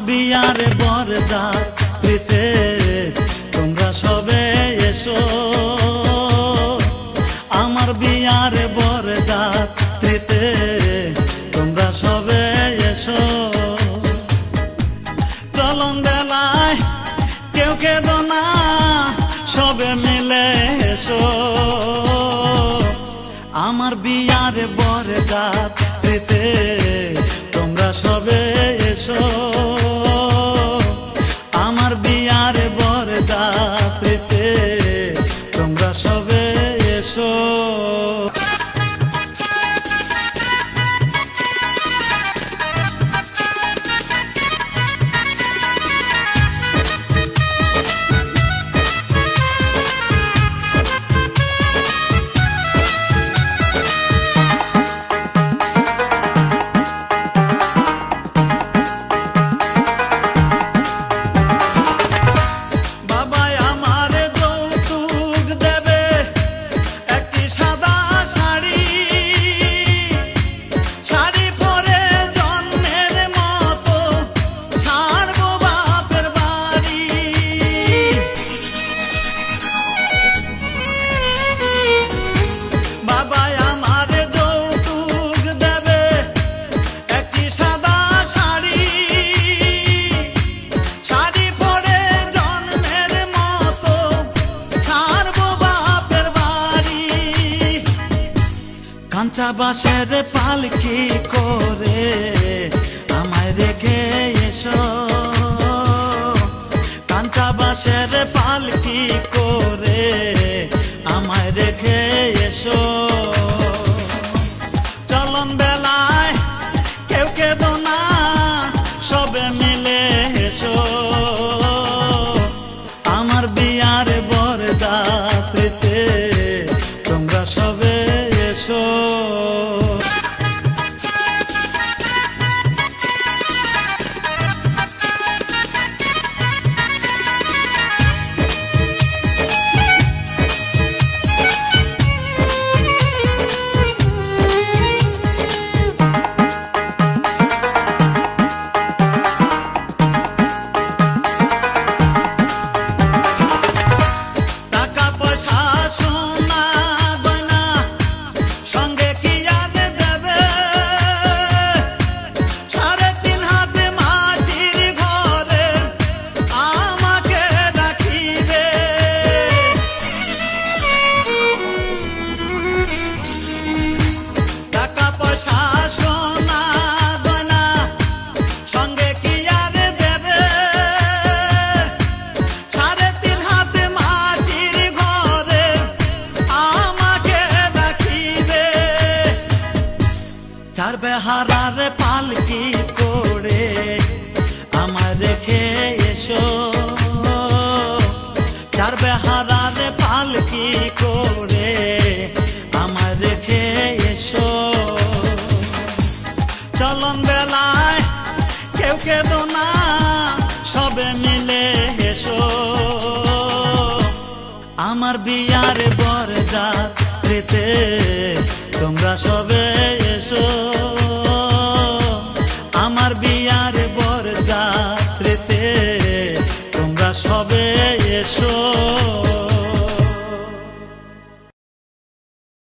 বিয়ার বরযাত্রীতে তোমরা সবে এসো, আমার বিয়ার বরযাত্রীতে তোমরা সবে এসো। চলন বেলায় কেউ কেঁদো না, সবে মিলে এসো, আমার বিয়ার বরযাত্রীতে তোমরা সবে এসো, আমার বিয়ার বরযাত্রীতে তোমরা সবে এসো। কাঁচা বাঁশের পালকি করে আমায় রেখে এসো, কাঁচা বাঁশের পালকি করে আমায় রেখে এসো। চলন বেলায় কেউ কেঁদো না, সবে মিলে এসো, আমার বিয়ার বরযাত্রীতে তোমরা সবে এসো। চার বেহারার পালকি করে আমায় রেখে এসো, চার বেহারার পালকি করে আমায় রেখে এসো। চলন বেলায় কেউ কেঁদো না, সবে মিলে এসো, আমার বিয়ার বরযাত্রীতে তোমরা সবে এসো, আমার বিয়ার